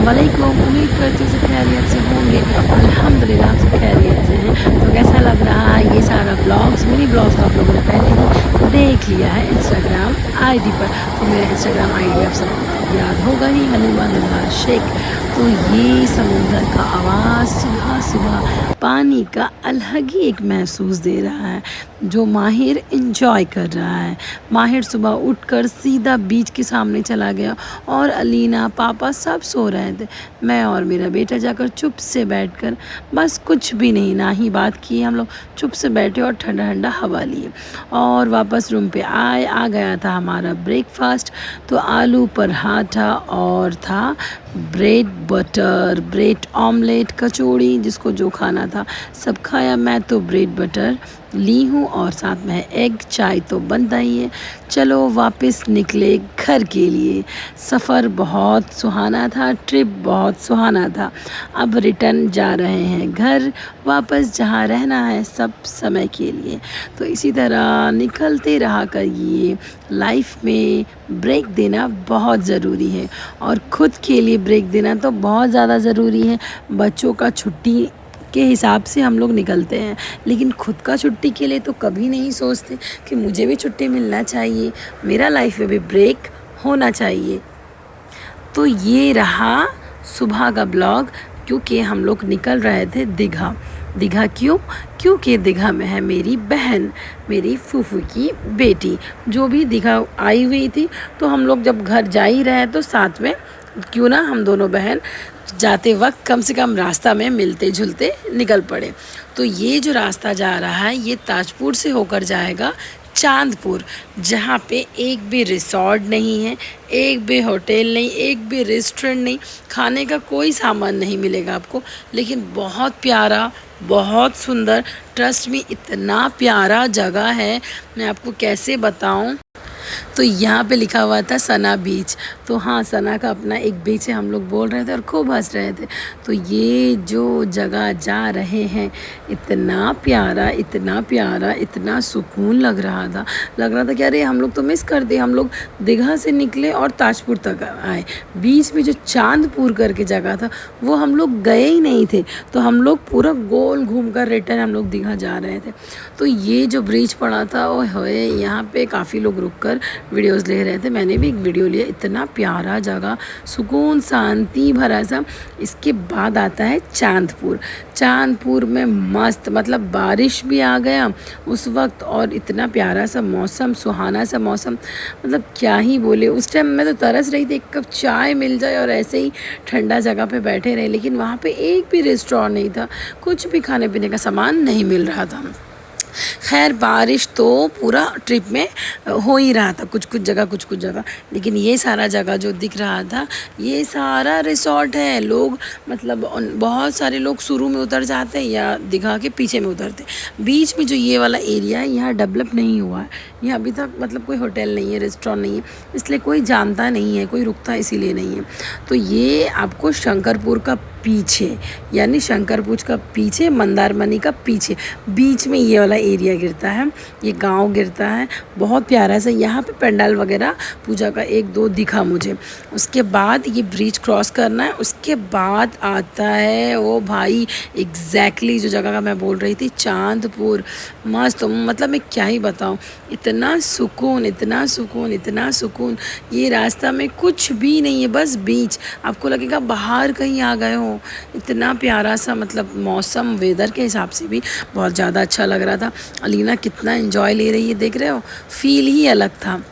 वालेकुम। उम्मीद करती हूँ सब खैरियत से होंगे। अल्हम्दुलिल्लाह सब खैरियत से हैं। तो कैसा लग रहा है ये सारा ब्लॉग्स, मिनी ब्लॉग्स तो आप लोगों ने पहले ही देख लिया है इंस्टाग्राम आईडी पर। तो मेरा इंस्टाग्राम आईडी आप सबको याद होगा ही, हलीमा दिलबार शेख। तो ये समुंदर का आवाज़ सुबह सुबह पानी का अलग ही एक महसूस दे रहा है, जो माहिर इंजॉय कर रहा है। माहिर सुबह उठकर सीधा बीच के सामने चला गया और अलीना पापा सब सो रहे थे। मैं और मेरा बेटा जाकर चुप से बैठकर बस कुछ भी नहीं, ना ही बात की, हम लोग चुप से बैठे और ठंडा ठंडा हवा लिए और वापस रूम पे आ गया था हमारा ब्रेकफास्ट। तो आलू पराठा और था ब्रेड बटर, ब्रेड ऑमलेट, कचौड़ी, जिसको जो खाना था सब खाया। मैं तो ब्रेड बटर ली हूँ और साथ में एग, चाय तो बनता ही है। चलो वापस निकले घर के लिए। सफ़र बहुत सुहाना था, ट्रिप बहुत सुहाना था। अब रिटर्न जा रहे हैं घर वापस, जहाँ रहना है सब समय के लिए। तो इसी तरह निकलते रहा करिए। लाइफ में ब्रेक देना बहुत ज़रूरी है और ख़ुद के लिए ब्रेक देना तो बहुत ज़्यादा ज़रूरी है। बच्चों का छुट्टी के हिसाब से हम लोग निकलते हैं, लेकिन खुद का छुट्टी के लिए तो कभी नहीं सोचते कि मुझे भी छुट्टी मिलना चाहिए, मेरा लाइफ में भी ब्रेक होना चाहिए। तो ये रहा सुबह का ब्लॉग, क्योंकि हम लोग निकल रहे थे दीघा। दीघा क्यों? क्योंकि दीघा में है मेरी बहन, मेरी फूफू की बेटी, जो भी दीघा आई हुई थी। तो हम लोग जब घर जा ही रहे तो साथ में क्यों ना हम दोनों बहन जाते वक्त कम से कम रास्ता में मिलते जुलते निकल पड़े। तो ये जो रास्ता जा रहा है ये ताजपुर से होकर जाएगा चांदपुर, जहाँ पे एक भी रिसॉर्ट नहीं है, एक भी होटल नहीं, एक भी रेस्टोरेंट नहीं, खाने का कोई सामान नहीं मिलेगा आपको, लेकिन बहुत प्यारा, बहुत सुंदर, ट्रस्ट में इतना प्यारा जगह है, मैं आपको कैसे बताऊं। तो यहाँ पे लिखा हुआ था सना बीच। तो हाँ, सना का अपना एक बीच है, हम लोग बोल रहे थे और खूब हंस रहे थे। तो ये जो जगह जा रहे हैं इतना प्यारा, इतना प्यारा, इतना सुकून लग रहा था कि अरे हम लोग तो मिस कर दिए। हम लोग दीघा से निकले और ताजपुर तक आए, बीच में जो चांदपुर करके जगह था वो हम लोग गए ही नहीं थे। तो हम लोग पूरा गोल घूम कर रिटर्न हम लोग दीघा जा रहे थे। तो ये जो ब्रिज पड़ा था ओए होए, यहाँ पे काफ़ी लोग रुक कर वीडियोस ले रहे थे, मैंने भी एक वीडियो लिया। इतना प्यारा जगह, सुकून, शांति भरा सा। इसके बाद आता है चांदपुर। चांदपुर में मस्त, मतलब बारिश भी आ गया उस वक्त और इतना प्यारा सा मौसम, सुहाना सा मौसम, मतलब क्या ही बोले। उस टाइम मैं तो तरस रही थी एक कप चाय मिल जाए और ऐसे ही ठंडा जगह पे बैठे रहे, लेकिन वहाँ पे एक भी रेस्टोरेंट नहीं था, कुछ भी खाने पीने का सामान नहीं मिल रहा था। खैर बारिश तो पूरा ट्रिप में हो ही रहा था, कुछ कुछ जगह, लेकिन ये सारा जगह जो दिख रहा था ये सारा रिसॉर्ट है। लोग मतलब बहुत सारे लोग शुरू में उतर जाते हैं या दीघा के पीछे में उतरते हैं। बीच में जो ये वाला एरिया है यहाँ डेवलप नहीं हुआ है, यहाँ अभी तक मतलब कोई होटल नहीं है, रेस्टोरेंट नहीं है, इसलिए कोई जानता नहीं है, कोई रुकता इसीलिए नहीं है। तो ये आपको शंकरपुर का पीछे, यानी शंकरपुर का पीछे, मंदारमनी का पीछे, बीच में ये वाला एरिया गिरता है, ये गांव गिरता है। बहुत प्यारा सा यहाँ पे पंडाल वगैरह पूजा का एक दो दिखा मुझे। उसके बाद ये ब्रिज क्रॉस करना है, उसके बाद आता है वो भाई एग्जैक्टली जो जगह का मैं बोल रही थी, चांदपुर। मस्त, मतलब मैं क्या ही बताऊँ, इतना सुकून, इतना सुकून, इतना सुकून। ये रास्ता में कुछ भी नहीं है, बस बीच, आपको लगेगा बाहर कहीं आ गए हो। इतना प्यारा सा, मतलब मौसम, वेदर के हिसाब से भी बहुत ज़्यादा अच्छा लग रहा था। अलीना कितना एंजॉय ले रही है, देख रहे हो, फील ही अलग था।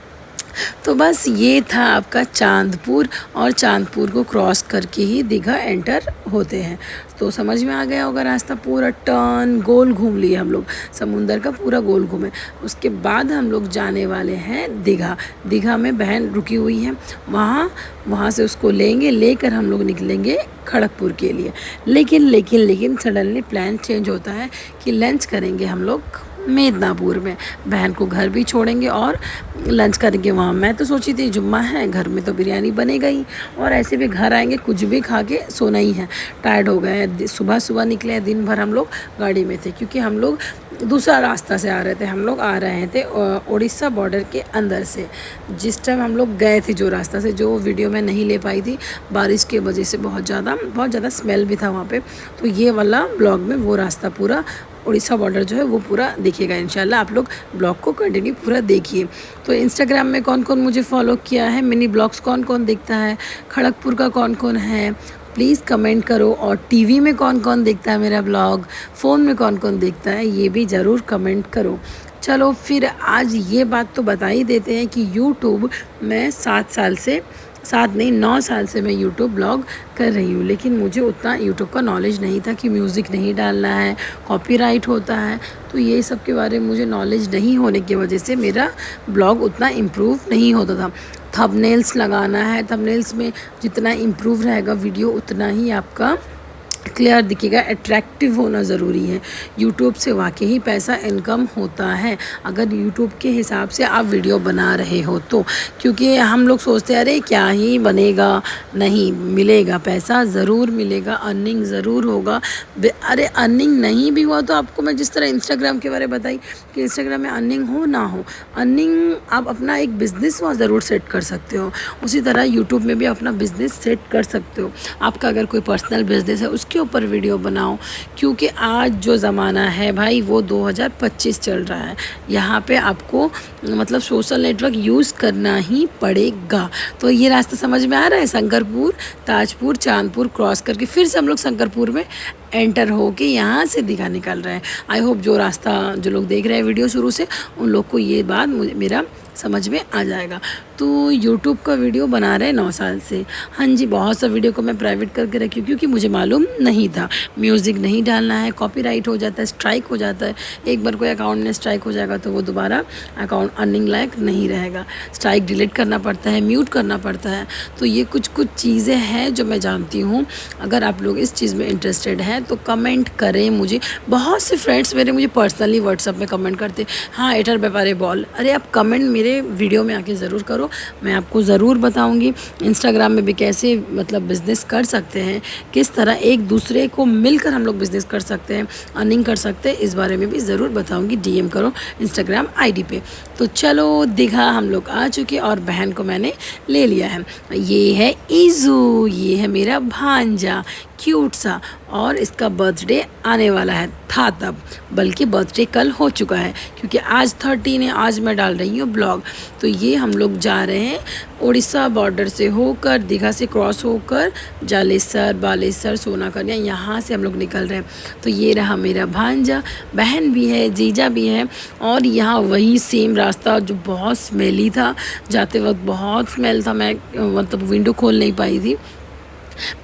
तो बस ये था आपका चांदपुर, और चांदपुर को क्रॉस करके ही दीघा एंटर होते हैं। तो समझ में आ गया होगा रास्ता, पूरा टर्न गोल घूम लिए हम लोग, समुंदर का पूरा गोल घूमे। उसके बाद हम लोग जाने वाले हैं दीघा। दीघा में बहन रुकी हुई है, वहाँ से उसको लेकर हम लोग निकलेंगे खड़गपुर के लिए। लेकिन सडनली प्लान चेंज होता है कि लंच करेंगे हम लोग मिदनापुर में। बहन को घर भी छोड़ेंगे और लंच करेंगे वहाँ। मैं तो सोची थी जुम्मा है, घर में तो बिरयानी बनेगा ही, और ऐसे भी घर आएंगे कुछ भी खा के सोना ही है। टायर्ड हो गए हैं, सुबह सुबह निकले, दिन भर हम लोग गाड़ी में थे क्योंकि हम लोग दूसरा रास्ता से आ रहे थे। हम लोग आ रहे थे उड़ीसा बॉर्डर के अंदर से। जिस टाइम हम लोग गए थे जो रास्ता से, जो वीडियो मैं नहीं ले पाई थी बारिश की वजह से, बहुत ज़्यादा स्मेल भी था वहाँ पे, तो ये वाला ब्लॉग में वो रास्ता पूरा उड़ीसा बॉर्डर जो है वो पूरा देखिएगा इंशाल्लाह। आप लोग ब्लॉग को कंटिन्यू पूरा देखिए। तो इंस्टाग्राम में कौन कौन मुझे फॉलो किया है, मिनी ब्लॉग्स कौन कौन देखता है, खड़गपुर का कौन कौन है, प्लीज़ कमेंट करो। और टीवी में कौन कौन देखता है मेरा ब्लॉग, फ़ोन में कौन कौन देखता है, ये भी ज़रूर कमेंट करो। चलो फिर आज ये बात तो बता ही देते हैं कि यूट्यूब मैं 9 साल से मैं यूट्यूब ब्लॉग कर रही हूँ, लेकिन मुझे उतना यूट्यूब का नॉलेज नहीं था कि म्यूज़िक नहीं डालना है, कॉपीराइट होता है। तो ये सब के बारे में मुझे नॉलेज नहीं होने की वजह से मेरा ब्लॉग उतना इम्प्रूव नहीं होता था। थंबनेल्स लगाना है, थंबनेल्स में जितना इम्प्रूव रहेगा वीडियो उतना ही आपका क्लियर दिखेगा, अट्रैक्टिव होना ज़रूरी है। यूट्यूब से वाकई ही पैसा इनकम होता है अगर यूट्यूब के हिसाब से आप वीडियो बना रहे हो तो। क्योंकि हम लोग सोचते हैं अरे क्या ही बनेगा, नहीं मिलेगा, पैसा ज़रूर मिलेगा, अर्निंग ज़रूर होगा। अरे अर्निंग नहीं भी हुआ तो आपको मैं जिस तरह इंस्टाग्राम के बारे में बताई कि इंस्टाग्राम में अर्निंग हो ना हो, अर्निंग आप अपना एक बिज़नेस वहाँ ज़रूर सेट कर सकते हो। उसी तरह यूट्यूब में भी अपना बिज़नेस सेट कर सकते हो। आपका अगर कोई पर्सनल बिज़नेस है उसके ऊपर वीडियो बनाओ, क्योंकि आज जो ज़माना है भाई वो 2025 चल रहा है। यहाँ पे आपको मतलब सोशल नेटवर्क यूज़ करना ही पड़ेगा। तो ये रास्ता समझ में आ रहा है, शंकरपुर, ताजपुर, चांदपुर क्रॉस करके फिर से हम लोग शंकरपुर में एंटर हो के यहाँ से दीघा निकल रहे हैं। आई होप जो रास्ता जो लोग देख रहे हैं वीडियो शुरू से उन लोग को ये बात मेरा समझ में आ जाएगा। तो यूट्यूब का वीडियो बना रहे 9 साल से। हाँ जी, बहुत सा वीडियो को मैं प्राइवेट करके रखी हूँ क्योंकि मुझे मालूम नहीं था म्यूज़िक नहीं डालना है, कॉपीराइट हो जाता है, स्ट्राइक हो जाता है। एक बार कोई अकाउंट में स्ट्राइक हो जाएगा तो वो दोबारा अकाउंट अर्निंग लायक नहीं रहेगा। स्ट्राइक डिलीट करना पड़ता है, म्यूट करना पड़ता है। तो ये कुछ चीज़ें हैं जो मैं जानती हूँ। अगर आप लोग इस चीज़ में इंटरेस्टेड हैं तो कमेंट करें मुझे। बहुत से फ्रेंड्स मेरे मुझे पर्सनली व्हाट्सअप में कमेंट करते, हाँ एटर व्यापारे बॉल। अरे आप कमेंट मेरे वीडियो में आके ज़रूर करो, मैं आपको ज़रूर बताऊंगी इंस्टाग्राम में भी कैसे मतलब बिज़नेस कर सकते हैं, किस तरह एक दूसरे को मिलकर हम लोग बिज़नेस कर सकते हैं, अर्निंग कर सकते हैं, इस बारे में भी ज़रूर बताऊंगी। डीएम करो इंस्टाग्राम आईडी पे। तो चलो दीघा हम लोग आ चुके और बहन को मैंने ले लिया है। ये है ईजू, ये है मेरा भांजा क्यूट सा, और इसका बर्थडे आने वाला है था तब, बल्कि बर्थडे कल हो चुका है क्योंकि आज 13 है। आज मैं डाल रही हूँ ब्लॉग। तो ये हम लोग जा रहे हैं उड़ीसा बॉर्डर से होकर, दीघा से क्रॉस होकर जालेसर, बालेसर, सोनाकन्या, यहाँ से हम लोग निकल रहे हैं। तो ये रहा मेरा भांजा, बहन भी है, जीजा भी है, और यहाँ वही सेम रास्ता जो बहुत स्मेली था, जाते वक्त बहुत स्मेल था, मैं मतलब विंडो खोल नहीं पाई थी।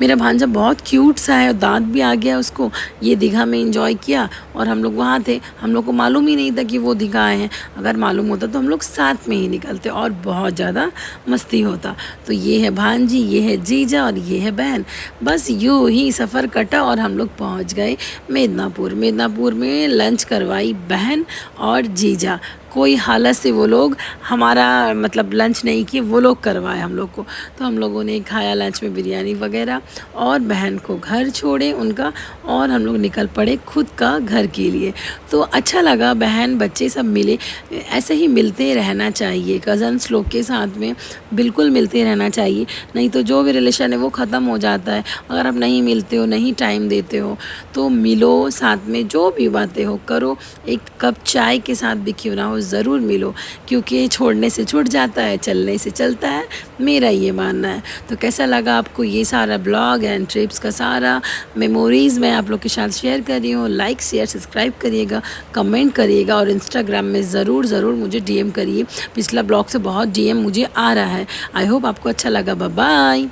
मेरा भांजा बहुत क्यूट सा है, दांत भी आ गया उसको। ये दीघा में एंजॉय किया और हम लोग वहाँ थे, हम लोग को मालूम ही नहीं था कि वो दीघा आए हैं। अगर मालूम होता तो हम लोग साथ में ही निकलते और बहुत ज़्यादा मस्ती होता। तो ये है भांजी, ये है जीजा और ये है बहन। बस यूँ ही सफ़र कटा और हम लोग पहुँच गए मिदनापुर। मिदनापुर में लंच करवाई बहन और जीजा। कोई हालत से वो लोग हमारा मतलब लंच नहीं किए, वो लोग करवाए हम लोग को। तो हम लोगों ने खाया लंच में बिरयानी वगैरह, और बहन को घर छोड़े उनका, और हम लोग निकल पड़े खुद का घर के लिए। तो अच्छा लगा, बहन बच्चे सब मिले। ऐसे ही मिलते रहना चाहिए, कज़न्स लोग के साथ में बिल्कुल मिलते रहना चाहिए, नहीं तो जो भी रिलेशन है वो ख़त्म हो जाता है। अगर आप नहीं मिलते हो, नहीं टाइम देते हो, तो मिलो, साथ में जो भी बातें हो करो। एक कप चाय के साथ भी क्यों ना हो ज़रूर मिलो, क्योंकि छोड़ने से छूट जाता है, चलने से चलता है, मेरा ये मानना है। तो कैसा लगा आपको ये सारा ब्लॉग एंड ट्रिप्स का सारा मेमोरीज़ मैं आप लोग के साथ शेयर कर रही हूँ। लाइक शेयर सब्सक्राइब करिएगा, कमेंट करिएगा, और इंस्टाग्राम में ज़रूर मुझे डीएम करिए। पिछला ब्लॉग से बहुत डीएम मुझे आ रहा है। आई होप आपको अच्छा लगा। Bye bye.